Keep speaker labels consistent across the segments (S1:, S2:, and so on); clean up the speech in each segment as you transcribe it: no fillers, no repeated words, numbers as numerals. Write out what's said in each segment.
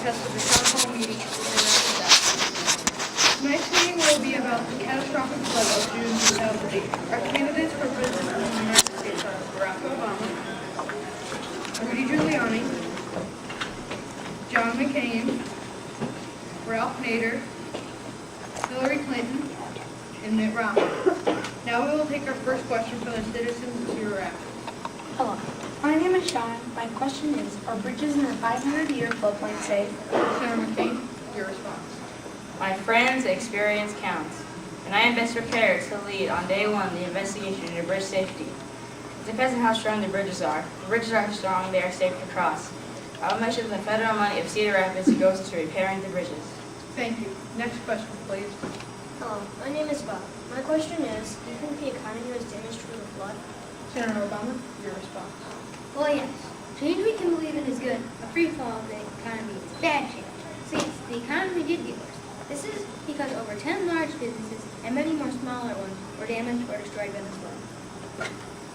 S1: because of the town hall meeting in Tonight's meeting will be about the catastrophic flood of June 2008. Our candidates for President of the United States are Barack Obama, Rudy Giuliani, John McCain, Ralph Nader, Hillary Clinton, and Mitt Romney. Now we will take our first question from the citizens of Cedar Rapids.
S2: Hello, my name is Sean. My question is, are bridges in the 500-year floodplain safe?
S1: Senator McCain, your response.
S3: My friend's experience counts, and I am best prepared to lead on day one the investigation into bridge safety. It depends on how strong the bridges are. If the bridges are strong, they are safe to cross. I will make sure the federal money of Cedar Rapids goes to repairing the bridges.
S1: Thank you. Next question, please.
S4: Hello, my name is Bob. My question is, do you think the economy was damaged from the flood?
S1: Senator Obama, your response.
S5: Well, yes. Change we can believe in is good. A free fall of the economy is bad change. See, the economy did get worse. This is because over 10 large businesses and many more smaller ones were damaged or destroyed by the flood.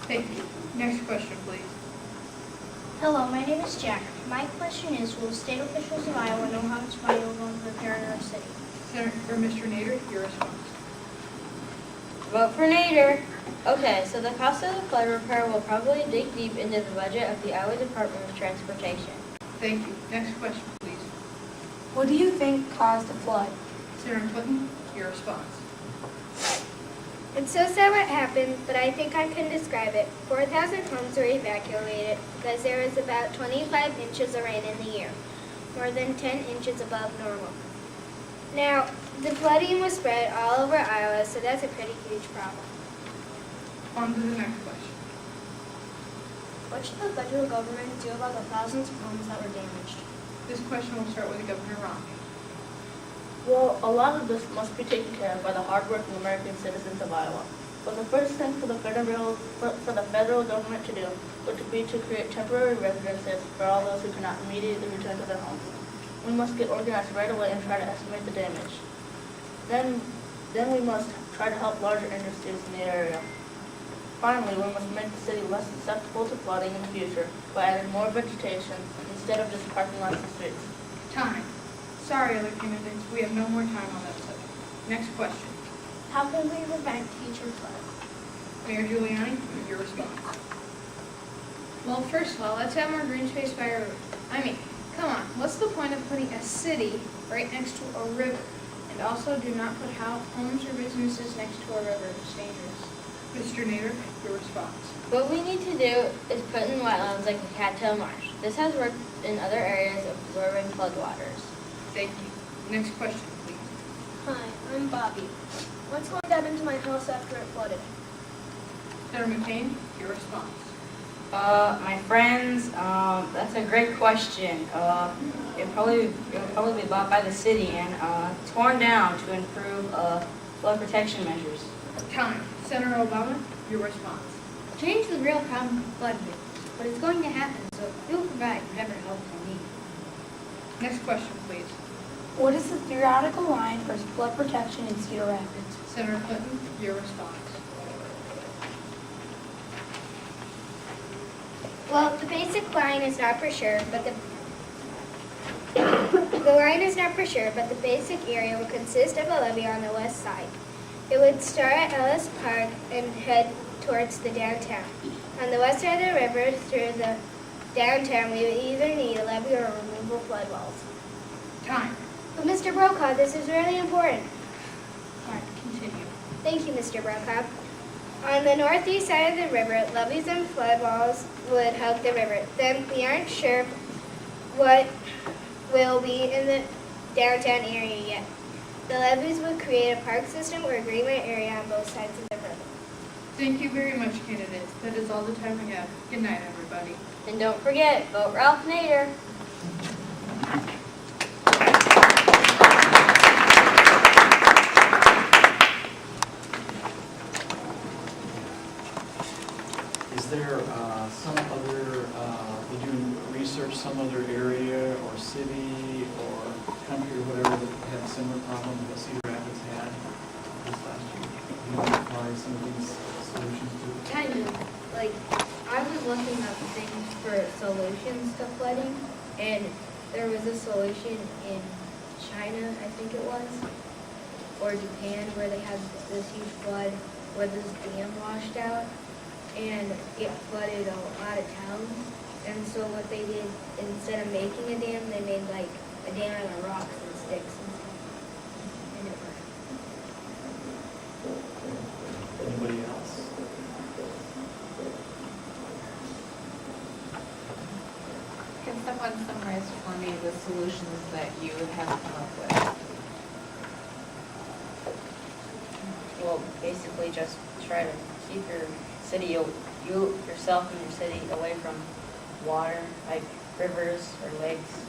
S1: Thank you. Next question, please.
S4: Hello, my name is Jack. My question is, will state officials of Iowa know how much money will go into repairing our city?
S1: Senator Mr. Nader, your response.
S3: Vote for Nader. Okay, so the cost of the flood repair will probably dig deep into the budget of the Iowa Department of Transportation.
S1: Thank you. Next question, please.
S2: What do you think caused the flood?
S1: Senator Clinton, your response.
S6: It's so sad what happened, but I think I can describe it. 4,000 homes were evacuated because there was about 25 inches of rain in the year, more than 10 inches above normal. Now, the flooding was spread all over Iowa, so that's a pretty huge problem.
S1: On to the next question.
S4: What should the federal government do about the thousands of homes that were damaged?
S1: This question will start with Governor Romney.
S7: Well, a lot of this must be taken care of by the hardworking American citizens of Iowa. But the first thing for the federal government to do would be to create temporary residences for all those who cannot immediately return to their homes. We must get organized right away and try to estimate the damage. Then we must try to help larger industries in the area. Finally, we must make the city less susceptible to flooding in the future by adding more vegetation instead of just parking lots and streets.
S1: Time. Sorry, other candidates, we have no more time on that subject. Next question.
S4: How can we prevent future flood?
S1: Mayor Giuliani, your response.
S5: Well, first of all, let's have more green space by our river. I mean, come on, what's the point of putting a city right next to a river? And also, do not put homes or businesses next to a river. It's dangerous.
S1: Mr. Nader, your response.
S3: What we need to do is put in wetlands like the Cattail Marsh. This has worked in other areas absorbing floodwaters.
S1: Thank you. Next question, please.
S4: Hi, I'm Bobby. What's going to happen to my house after it flooded?
S1: Senator McCain, your response.
S3: My friends, that's a great question. It'll probably be bought by the city and torn down to improve flood protection measures.
S1: Time. Senator Obama, your response.
S5: Change the real problem of flood victims, but it's going to happen, so you'll provide whatever help they need.
S1: Next question, please.
S2: What is the theoretical line for flood protection in Cedar Rapids?
S1: Senator Clinton, your response.
S6: Well, the basic line is not for sure, but the line is not for sure, but the basic area would consist of a levee on the west side. It would start at Ellis Park and head towards the downtown. On the west side of the river through the downtown, we would either need a levee or removable flood walls.
S1: Time.
S6: But Mr. Brokaw, this is really important.
S1: All right, continue.
S6: Thank you, Mr. Brokaw. On the northeast side of the river, levees and flood walls would hug the river. Then we aren't sure what will be in the downtown area yet. The levees would create a park system or agreement area on both sides of the river.
S1: Thank you very much, candidates. That is all the time we have. Good night, everybody.
S3: And don't forget, vote Ralph Nader.
S8: Is there some other, did you research some other area or city or country or whatever that had a similar problem that Cedar Rapids had this last year? You want to apply some of these solutions to?
S5: Kind of. Like, I was looking up things for solutions to flooding, and there was a solution in China, I think it was, or Japan, where they had this huge flood where this dam washed out and it flooded a lot of towns. And so what they did, instead of making a dam, they made like a dam out of rocks and sticks and stuff. And it worked.
S8: Anybody else?
S9: Can someone summarize for me the solutions that you have come up with?
S3: Well, basically just try to keep your city, you yourself and your city away from water, like rivers or lakes,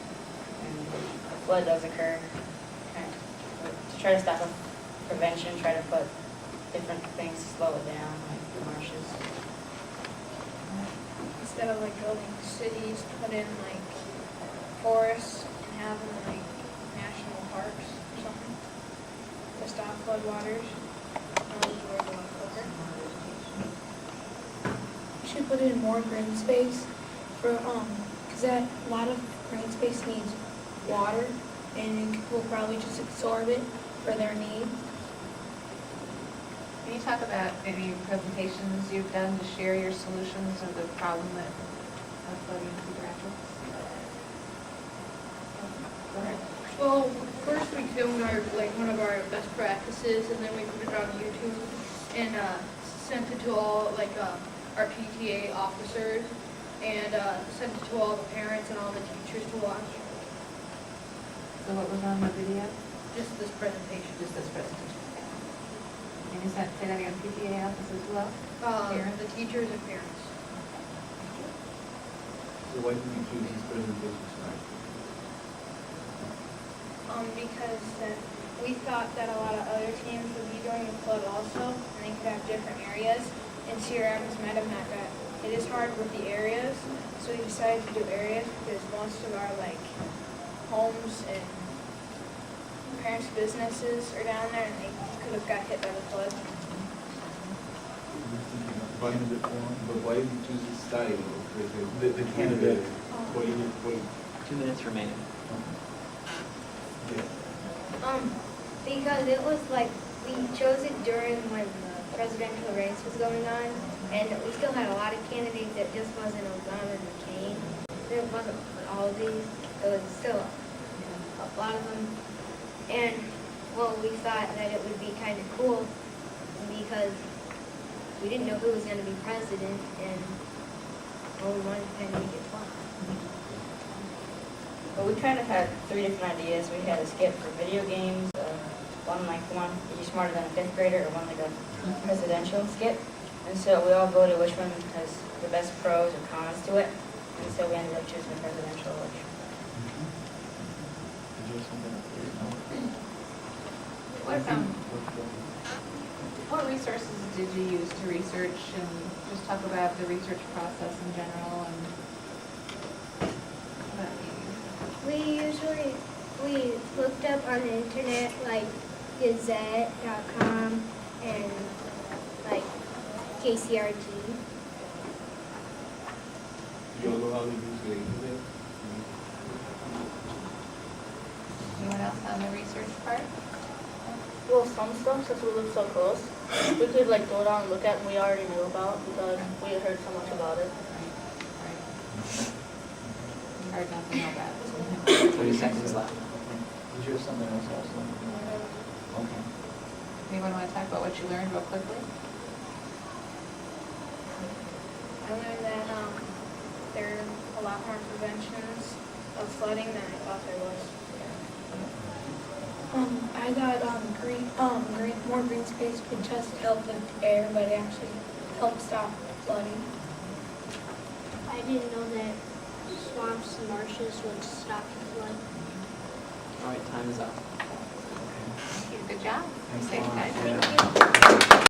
S3: and if a flood does occur, to try to stop a prevention, try to put different things to slow it down, like the marshes.
S6: Instead of like building cities, put in like forests and have them like national parks or something to stop floodwaters.
S2: We should put in more green space for, because that, a lot of green space needs water, and we'll probably just absorb it for their needs.
S9: Can you talk about any presentations you've done to share your solutions of the problem that of flooding in Cedar Rapids? Go ahead.
S1: Well, first we filmed one of our best practices, and then we put it on YouTube and sent it to all our PTA officers, and sent it to all the parents and all the teachers to watch.
S9: So what was on the video?
S1: Just this presentation.
S9: Just this presentation. And you say that again, PTA office as well?
S1: The teachers and parents.
S10: So why did you choose this presentation tonight?
S6: Because we thought that a lot of other teams would be doing a flood also, and they could have different areas. And Cedar Rapids might have not got it is hard with the areas, so we decided to do areas because most of our homes and parents' businesses are down there, and they could have got hit by the flood.
S10: But why did you choose this style? The candidate.
S11: 2 minutes remaining.
S5: Because it was we chose it during when the presidential race was going on, and we still had a lot of candidates. It just wasn't Obama and McCain. It wasn't all of these. It was still a lot of them. And, well, we thought that it would be kind of cool because we didn't know who was going to be president, and, well, we wanted to kind of make it fun.
S3: But we kind of had 3 different ideas. We had a skit for video games, one like Are You Smarter Than a Fifth Grader, or one like a presidential skit. And so we all voted which one has the best pros or cons to it. And so we ended up choosing the presidential election.
S9: What resources did you use to research, and just talk about the research process in general and what
S6: We looked up on the internet Gazette.com and KCRT.
S10: You all know how to use the internet?
S9: anyone else on the research part?
S7: Well, some stuff, since we live so close, we could go down and look at and we already knew about because we had heard so much about it.
S9: Right. Hard not to know about it.
S11: 30 seconds left.
S8: Did you have something else also? Okay.
S9: Anyone want to talk about what you learned real quickly?
S6: I learned that there are a lot more preventions of flooding than I thought there was.
S2: I got more green space would just help with air, but it actually helps stop flooding.
S4: I didn't know that swamps and marshes would stop the flood.
S11: All right, time is up.
S9: Good job.
S8: Thanks a
S9: Thanks,
S8: lot.
S9: guys.
S8: Yeah.
S4: Thank you.